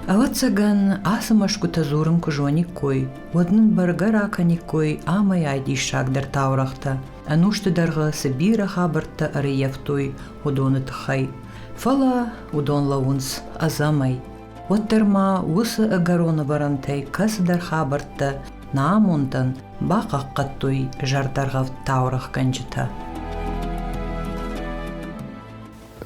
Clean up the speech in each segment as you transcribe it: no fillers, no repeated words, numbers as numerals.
Авацаган асымашку тазурым кужоникой, однын баргарака-никой амай айдишак дар таурахта, анушты дарга Сибира хабарта ариевтой удоны тхай. Фала удон лаунс азамай. Оттерма усы агарона барантай кас дар хабарта наамунтан бақаққаттой жардаргав таурах канжита.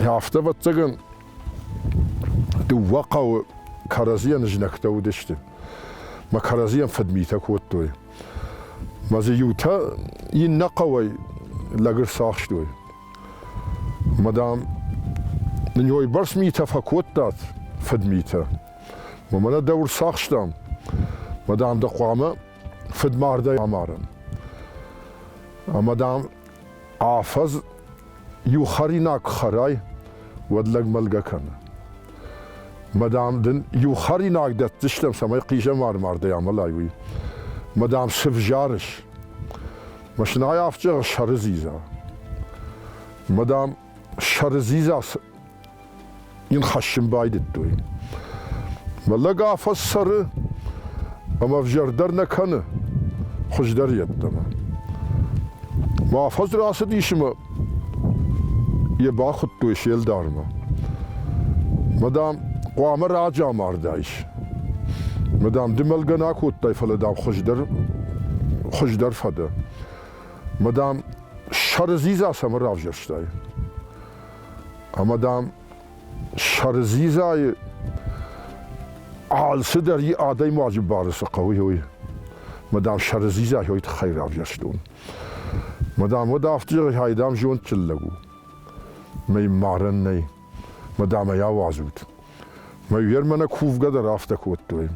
Hafta vatsagan du waqaw karazian jnakta udishti ma karazian fadmita kottoy ma ziyuta yin naqaway lagar saxshtoy madam nyoy barsmita fakottat fadmita ma mana dawr saxshtam madam da qama fadmarda amaran madam afaz yu kharinak kharay ودلق ملقا كان مدام دن يوخري ناقدت تشتم سماي قيجة مار ديام الله يوي مدام سف جارش مش نايف جغ شرزيزا مدام شرزيزا ينخشم بايد الدوي ملقا فسر اما في جردرنا كان خجدر يدما ما فز راس ديشما يباخد تويشيل دارما مدام قوام راجع ماردايش مدام دملغنا كوت طيفل دام خجدر فدا مدام شرزيزا سمر راجرشتاي مدام شرزيزا عال سدري عادي واجب بارس قوي هوي مدام شرزيزا هوي تخير راجرشتون مدام ودافتير هايدام جون تشلغو مي مارنني مدام يا وازوت ما يرمنا كوف قدر افتك وتوي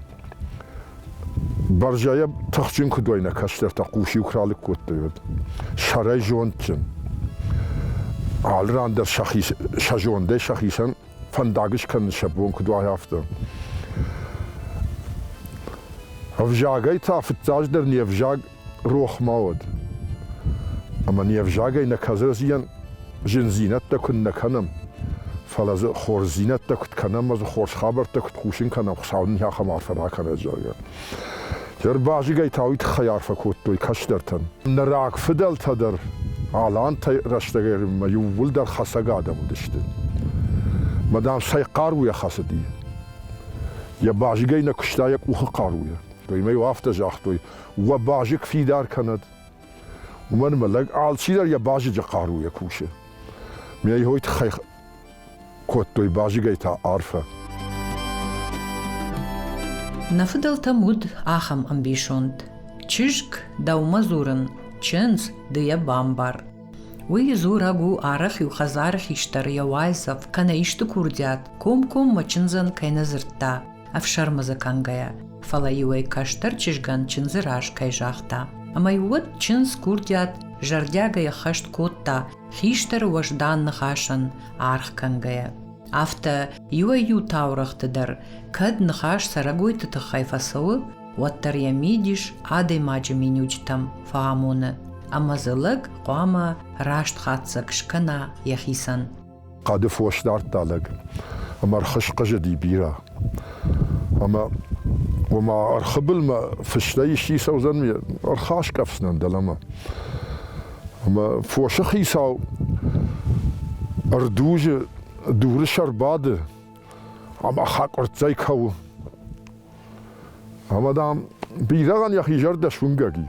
برجايا تخجين كدوينا كشتر تقوشي وكرالك كوتوي شراي جونتن علران در شخيص شجون ده شخيصن فنداغش كن شبون كدوي افتا افجاغي تافتاج در نيفجاغ روح ماود اما نيفجاغي نكازرزيان جن زينتا كنا كنم فلاز خور زينتا كنت كنم از خورش خبرتا كنت خوشين كنم خساون يا خمار فرا كنا جايا ير باجي جاي تاويت خيار فكوت توي كشدرتن نراك فدل تدر علان تي رشتغير ما يول در خسا آدم دشت مدام سي قارويا خسدي يا باجي جاي نكشتايك وخ قارويا توي ما يوافت جاختوي وباجيك في دار كند ومن ملق عال سيدر يا باجي جا قارويا كوشه مياي هويت خيخ كوتوي باجي جايتا عارفة نفضل تمود آخم أمبيشوند تشيشك داو مزورن تشنز ديا بامبار ويزوراغو آرخ وخزارخ يشتر يوايزف كان يشتو كورديات كوم ما تشنزن كاي نزرتا أفشار مزاكانغايا فلا يوي كاشتر تشيشغان تشنزراش كاي جاختا أما يود تشنز كورديات جردяга яхашт котта хиштер важдан нахашан арх кангая афта юаю таурахтыдар кад нахаш сарагойты тахайфасавы ваттар ямидиш адей маджаминючтам фаамуны амазылык қоама рашт хатса кшкана яхисан قاد فوش دارت دالك أما رخشق جدي بيرا أما وما أرخبل ما فشتاي شي سوزن أرخاش كفسنا دلما أما فوش خيساو أردوج دور شرباد أما خاك أرتزاي كو أما دام بيرغان يخي جرد شونغاقي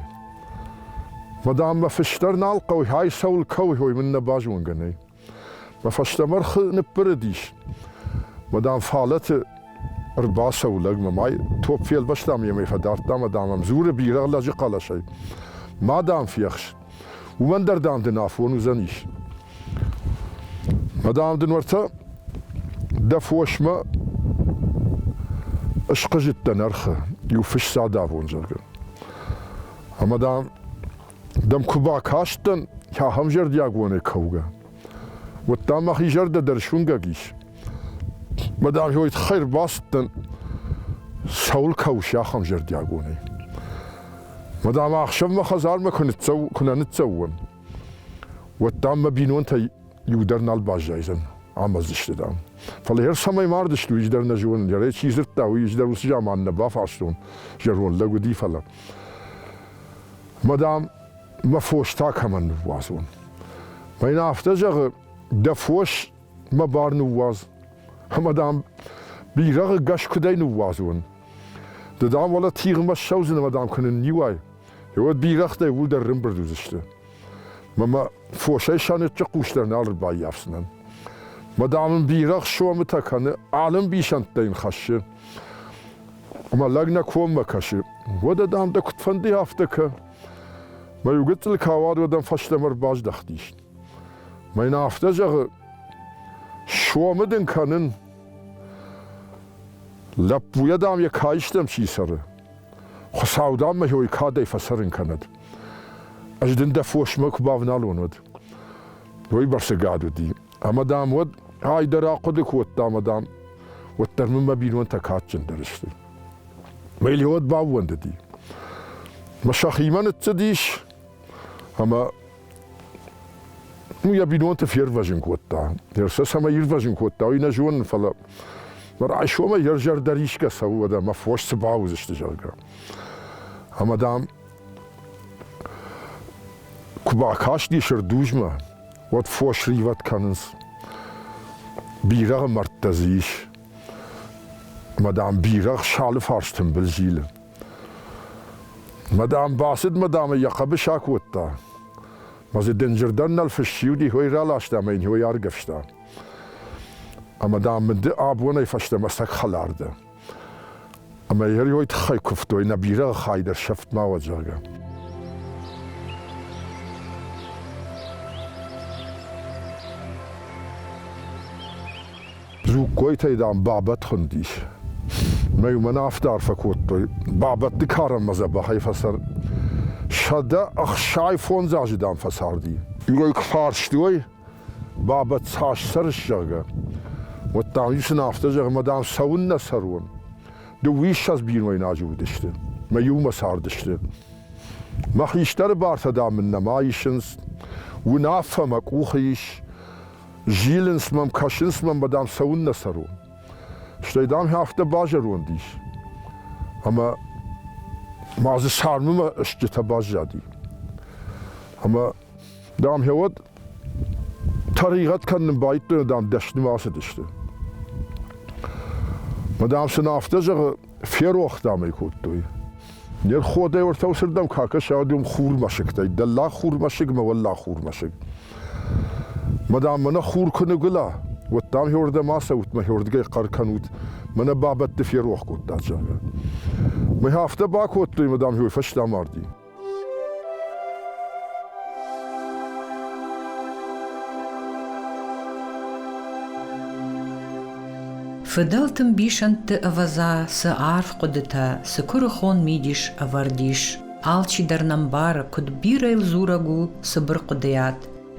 مدام ما فشتر نالقوي هاي سول كوي هوي من نباج ونغني ما فشتمر خ نبرديش مدام فالت رباسة ولق ماي توب فيل بشتام يمي فدارت دام دام مزور بيرغ لاجي قال شيء ما دام فيخش ومن در دام دنافون وزنيش مدام دنورتا دفوش ما اشقجت تنرخ يوفش سادافون جرقا مدام دم كوباك هاشتن يا همجر دياغوني كوغا والتام اخي جرد درشونغاقيش مدام هو يتخير باستن سول كوش يا همجر دياغوني مدام اخشب ما خزار ما كنا نتسوم والتام ما بينون تا يودرنا الباجايزن amaz işte dam. Falan her samay mardı işte ücder najuan yere çizirtta o ücder usu zaman ne bafastun. Jarol la gudi falan. Madam ma foşta kaman nuvazun. Mayna aftajağı da foş ma bar nuvaz. Madam birağı gaş kuday nuvazun. Dadam valla tiğim baş şavzın madam kanın nivay. Yod birağı da vul der rimberduz işte. Mama foşay şanetçe kuşlarını alır bay yapsınan. Madamın birağı şuamı takanı alın bir şanttayın xaşı. Ama lagna kovma kaşı. O da dam da kutfandı haftakı. Ma yugettil kavad odan faşlamar baz daxtiş. Mayna aftajağı şuamı den kanın lapbuya dam ya kayıştam şisarı. Xosavdam ma hoy kaday fasarın kanad. Ajdin da foşma kubavnal onod. Roy barsa gadu di. Ama dam wad haydara qodik wad dam dam. Wad termin ma bilwan takatçın derişti. Mayli wad bavwan dedi. Ma şahiman etdiş. Ama ya bilwan te firvajın kotta. Dersa sama yirvajın kotta. Oyna juan fala. Mar aşoma yarjar darişka savada ma foş sabavuz işte jarga. Ama dam kuba kaş dişer dujma. Wat foş rivat kanız. Birağı marttaziş. Madam birağı şalı farstım bilzile. Madam basid madam yakabı şakvutta. Mazı dencerdan nalfışşiyudi hoy ralaşta meyn hoy argafşta. Ama damdı abona ifştemasak halardı. Ama yeri hoy tkhay kuftoy na birağı hayder şaft ma wajaga. Zu koytay dam babat khundiş. Meyumana aftar fakuttoy. Babat dikaram mazaba hayfasar. Şada akhshay fon zajidam fasardi. Yugoy kfarştoy. Babat saş sarışjaga. Mutlaka yüzün aftajaga madam savunna sarun. De wishas bir oynacı işte. Meyuma sardı işte. Mahişleri barsa damın namayişins. Unafamak uhiş. Jilins mam kaşins mam madam savunna sarun. İşte dam hafta bajarun diş. Ama mazı sarmıma işte tabajadi. Ama dam hevat tarikat kanın bayıttığını dam deşni vasıd işte. Madam sen aftajağı ferox damay kuttoy. Ner xoday orta usırdam kaka şadim xur maşıktay. Dalla xur maşık mı valla xur maşık. Madam mana xur kunu gula. Wattam hörde masa utma hörde qarkanut. Mana babat ferox kuttajağı. Me hafta ba kuttoy madam hör faşlamardi. فضلتم بيشنت أفزا سعارف قدتا سكرخون ميديش أفرديش آلشي در نمبار كد بيريل زورغو سبر قديات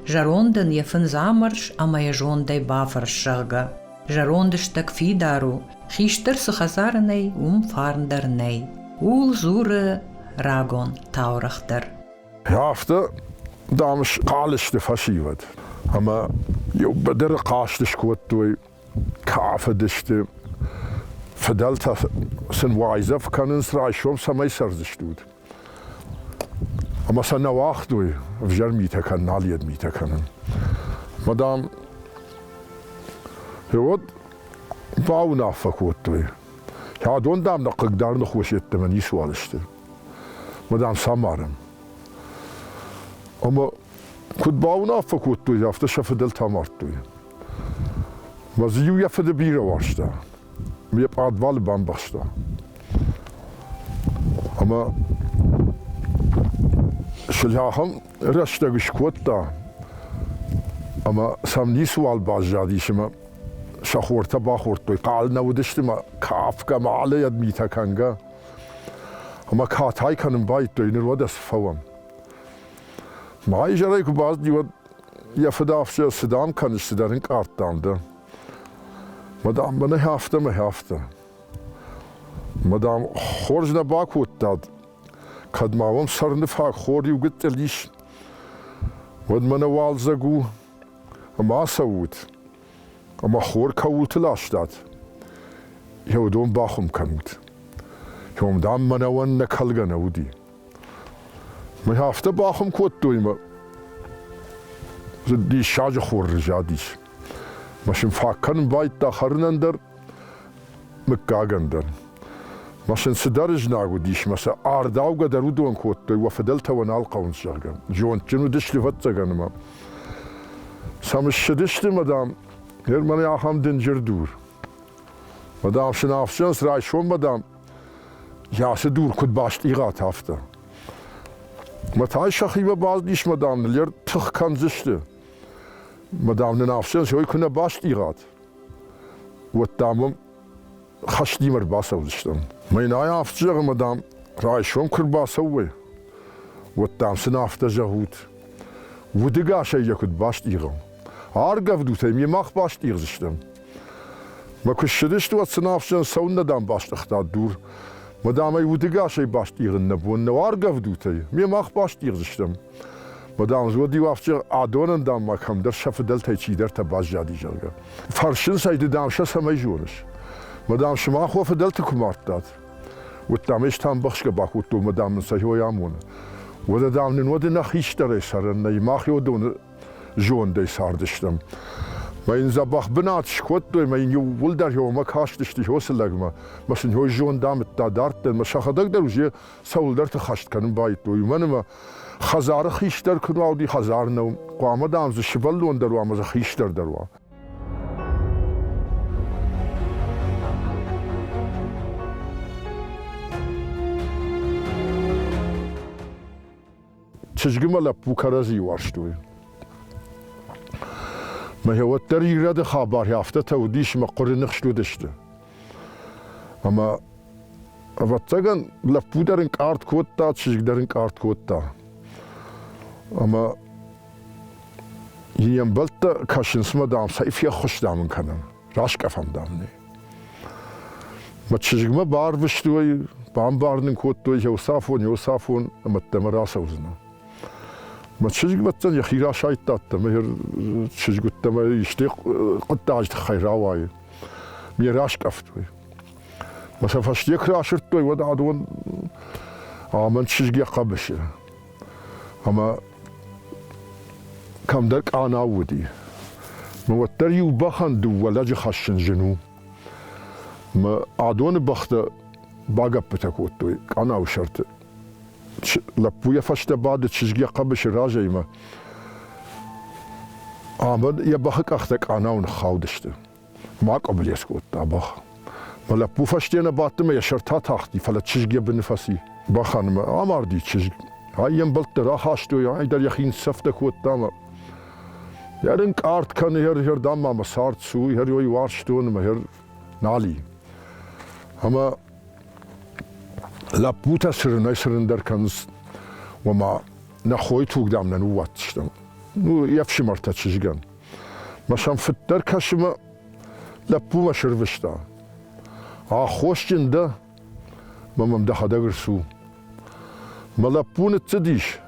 جاروندن يفن زامرش أما يجون داي بافرش شغا جاروندش تكفي دارو خيشتر سخزارني فارندرني ول زور راغون تاورختر Hafta damış qalıştı faşivat. Ama يبدر قاشتش كوتوي كافدشت فدلتا سن وايزف كانن سرايشوم سماي سرزشتود اما سن واختوي فجر ميتا كان ناليد ميتا كانن مدام هود باونا فكوتوي يا دون دام نقدر نخوشت من يسوالشت مدام سامارم اما كنت باونا فكوتوي يافتا شفدلتا مارتوي Mazı yapıda biri vardı. Bir adval bambaşta. Ama şilahım rastla gışkotta. Ama samni sual bazjadişime şahorta bahortoy. Qalna udiştima kafka maale yadmita kanga. Ama katay kanın bayt dönür vadas favam. Maayjaray ku baz diyor yapıda afşa sidam kanıştıların karttandı. Madam bana hafta mı hafta. Madam xorjna bakutad. Kad mavam sarını fak xori ugitteliş. Vad mana walzagu ama savut. ama khor kawultla staat. Jo don bachum kanut. Jo dam manawan na kalgan audi. Maar hafte bachum kot doima. Die shaje khor rjadis. Machim fakkan bait da kharnander مكاغندر ماشن سدارج ناغو ديش مسا ارداوغا درودون كوت وفدلتا ونالقون شغان جون جنو دشلي فتغان ما سامش دشلي مدام هرماني اخام دنجر دور مدام شنافشنس راي شون مدام يا سدور كنت باشت ايغات هفته متاي شخيبه باز ديش مدام لير تخ كان زشلي مدام نافشنس هوي كنا باشت ايغات وتامم خشدي مرباسة ودشتم ما ينايا أفتجع مدام رايشون كرباسة وي والتام سنافتا جهود ودقا شيء يكد باش تيغم عارقف دوتي ميماخ باش تيغزشتم ما كشدشت واتسنافشن سونا دام باش تختاد دور مدام اي ودقا شيء باش تيغن نبون وارقف دوتي ميماخ باش تيغزشتم مدام زودي وافتجع عدونا دام ما كم در شفدل تيچي در تباش جادي جلغا فرشن سايد دام شسا ميجونش مدام شما خو فدلتكم مرتات والتامش تام بخشك باكوتو مدام نسيهو يامون ودام نود نخيش دري سرن يماخ يودون جون دي ساردشتم ما ينزبخ بنات شكوت ما ينيو ولدر يو ما كاشتشتي هو سلغما مسن هو جون دام تادارت ما شخدك دروجي سولدر تخشت كن بايتو يمنما خزار خيشتر كنو دي خزار نو قام دام ز شبلون دروا ما خيشتر دروا تشجمة لبوكارازي وارشتوي ما هو التريرة ده خبر يافته توديش ما قرن نخشلو دشته أما أفتقن لبودرن كارت كوتا تشجدرن كارت كوتا أما ينبلت كاشنس ما دام سايفيا خوش دامن كنن راش كفهم دامني ما تشجمة بار بشتوي بام بارن كوتوي يوسافون أما التمراسة وزنا ما تشجع بتن يا خيرا شايتات مهر تشجع تما يشتيق قطاج خيراواي ميراش كفتوي ما سفاش يكرا شرتوي ودا دون من تشجع قبش اما كم درك انا ودي ما وتريو بخن دو ولا جي خشن جنو ما ادون بخت باغا بتكوتوي انا وشرت لبويا فشت بعد تشجيع قبش الراجع ما عمد يبخك أختك أنا ونخاودشته ما قبل يسكت أبخ ما لبو فشتينا بعد ما يشرتها تحتي فلا تشجيع بنفسي بخان ما أمر دي تشجيع هاي ينبلت راحشتو يعني در يخين سفتك وتاما يارن كارت كان هر دام ما مسارت سوي هر يوي وارشتون ما هر نالي أما لابوتا سرناي سرندر كنز وما نخوي توق دامنا نواتشتم نو يفشي مرتا تشجعن مشان فتر كشما لابو ما شربشتا خوش جنده ما ممدح داغر سو ما لابو نتديش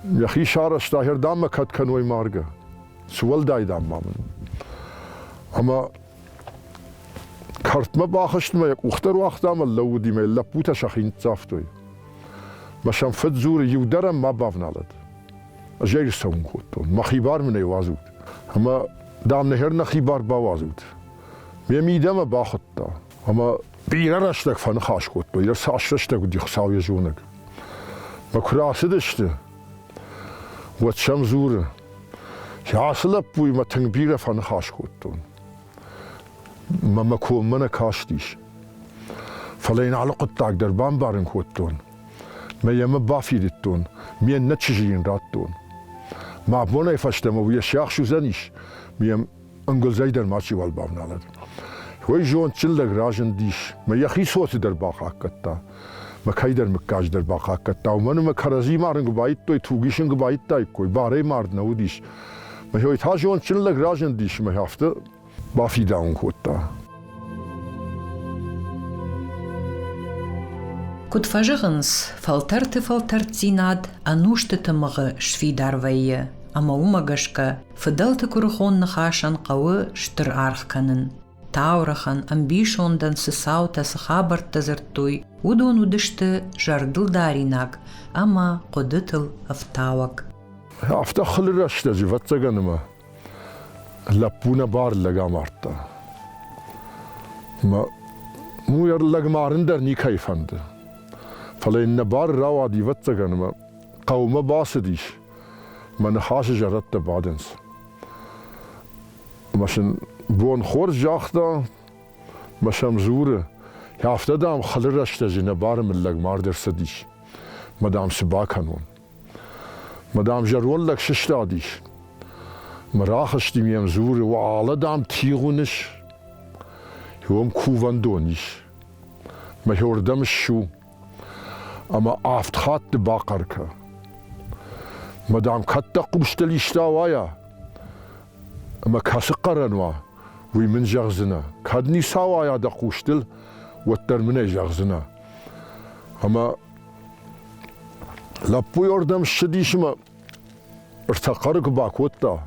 يخي شارشتا هر دام كات كنوي مارغا سوال داي دام مامن اما كارت ما باخشت ما اختر وقت عمل لودي ما لبوتا شخين تصافتوي مشان فت زوري يودرم ما بافنالد اجير سون كوتون ما خيبار من يوازود اما دام نهر نخيبار باوازود ميدا ما باخطا اما بيررشتك فن خاش كوتو ير ساشرشتك دي خساوي جونك ما كراسدشت واتشم زوره ياسل بوي ما تنبيره فن خاش كوتون ما مكون منا كاشتيش فلين على قطاك دربان بارن كوتون ما يما بافيدتون مين نتشجين راتون ما بونا يفشتم ويا شيخ شو زنيش ميم انقل زيدر ماشي والبابنالد هو جون تشلق راجن ديش ما يخي صوت درباق عكتا ما كايدر مكاج درباق عكتا ومن ما كرزي مارن قبايتو يتوغيشن قبايتا يكوي باري مارد نوديش ما هو يتا جون تشلق راجن ديش ما يافته بافي داون كوتا كنت فاجغنس فلترت زيناد أنوشت تمغ شفي داروية أما ومغشكا فضلت كرخون نخاشن قوة شتر آرخكنن تاورخن أمبيشوندن سساوتا سخابرت تزرتوي ودون ودشت جردل داريناك أما قدتل أفتاوك أفتخل الرشتة جفتة غنما لبونا بار لغا مارتا ما مو يرلغ مارندر ني كيفند فلين بار راوا دي فتة غنما قوم باسديش من خاش جرت بعدنس مشن بون خور جاختا مشم زوره يافته دام خل رشته جنه بار من لگ مار در سدیش مدام سبا کنون مدام جرون لگ ششتا دیش مراخش دیم زوره و آله دام تیغونش يوم كوفاندونيش ما يوردمش شو اما افتخات باقركا مدام كتا قبشتليشتا وايا اما كاسقرنوا وي من جغزنا كادني ساوايا دا قوشتل والترمني جغزنا اما لابو يوردم شديش ما ارتقرك باكوتا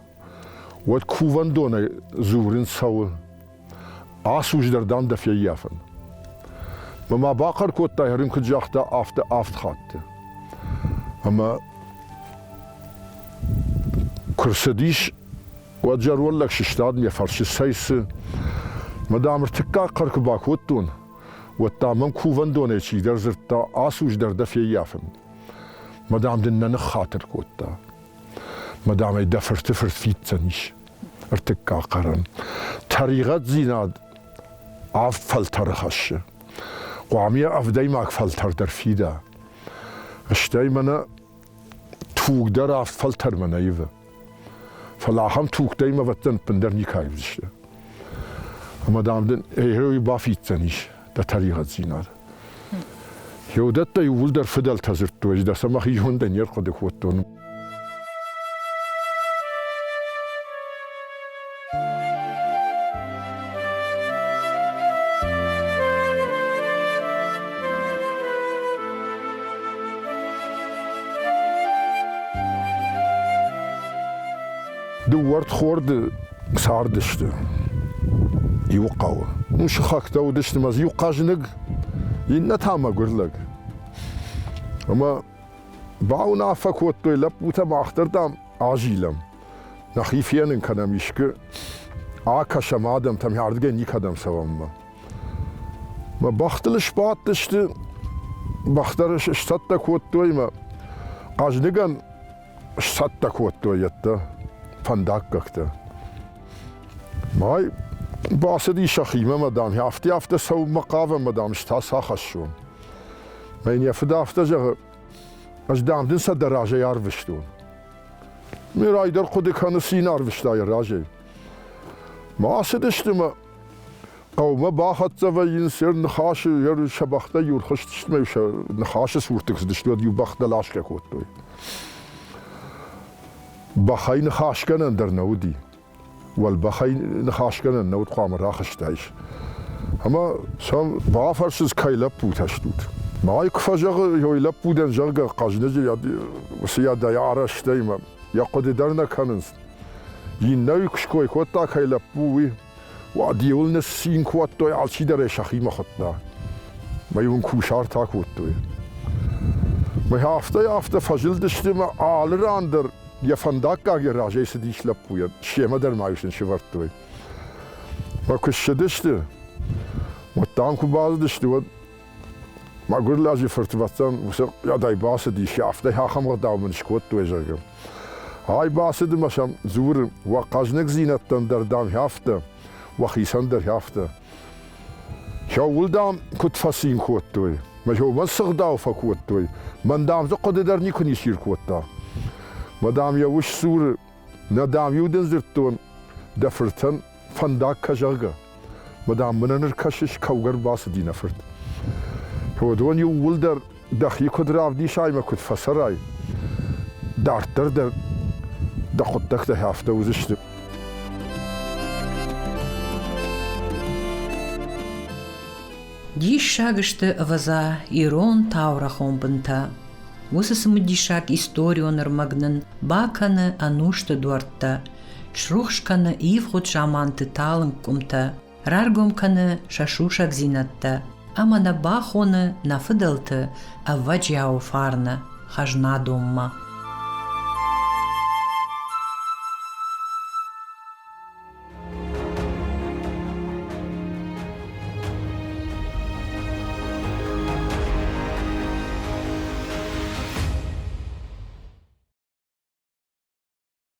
وات كوفاندونا زورين ساو آسوش دردان دفيا يافن ما باقر كوتا هرين كجاختا افت خاطة اما كرسديش وجر ولك ششتاد مي فرش سايس مدام ارتكا قرك باكوتون والتامن كوفن دوني شي درزرتا آسوش دردا في يافن مدام دنن خاطر كوتا مدام يدفر تفر فيتنيش ارتكا قرن طريقة زيناد عف فلتر خش وعمية اف دايماك فلتر در فيدا اشتاي منا توق در عف فلتر منا يفا فلا هم توق دايما وطن بندر نيكاي بزشت اما دام دن ايهروي بافيتنيش دا طريقة زيناد يودت دا يول در فدل تزرتو اجدا سماخي يون دن يرقدك وطن دورت خورد سار دشته يوقاوه مش خاكتا ودشت ماز يوقاجنق ينتاما قرلق اما باونا فكوتو لبوتا ما اختردام عجيلم نخيفين كنم يشك آكاشم آدم تم ياردگه نيكادم سوام ما باختلش بات دشت باخترش اشتاتا كوتوي ما قاجنقن اشتاتا كوتوي يتا فندقكتا ماي باسدي شخيمة مدام هفته سو مقاوة مدام اشتا ساخشون ما إن يفدا هفته جغ اجدام دنسا دراجة يارفشتون مي رايدر قد كان سينار وشتا يراجة ما اسدشتما قوما باخت و ينسر نخاش ير شبخته يورخشتشت ما نخاش سورتكس دشتو يو بخت لاش لكوتوي بخاي نخاش كان در نودي والبخاي نخاش كان نود قام راخشتايش اما سام بافرسز كايلا بوتاشتوت ما يكفجغ يويلا بودن جرغ قاجنجي يادي وسيادا يعرش دايما يقود درنا كاننس ينوي كشكوي كوتا كايلا بوي واديولنا سين كواتو يالشي در شخيمه خطنا ما يون كوشار تاكوتوي ما هافته فجل دشتما آلراندر يفندقا راجي سديش لبويا شيما در مايوشن شورتوي ما كشدشت وتانكو باز دشتو ما قول لاجي فرتبطن يا داي باس دي شافته ها خم غداو من شكوتوي جاكم هاي باس دي مشام زور وقاجنك زينتن در دام هافته وخيسن در هافته شو ولدام كنت فاسين كوتوي ما هو مسغداو فكوتوي من دام زقد در نيكون يشير كوتا مدام يوش سور ندام يودن زرتون دفرتن فندق كجاغا مدام مننر كشش كوغر باس دي نفرت هو دون يول در دخي كدراف دي شاي ما كنت فسراي دارتر در دخدك ده هفته وزشت دي شاگشت اوزا ایرون تاورخون بنتا Вусысымыдишак историоныр магнын баканы анушты дуартта, шрухшканы ивхут жаманты талын кумта, раргомканы шашушак зинатта, амана бахоны нафыдалты авваджяу фарна, хажна домма.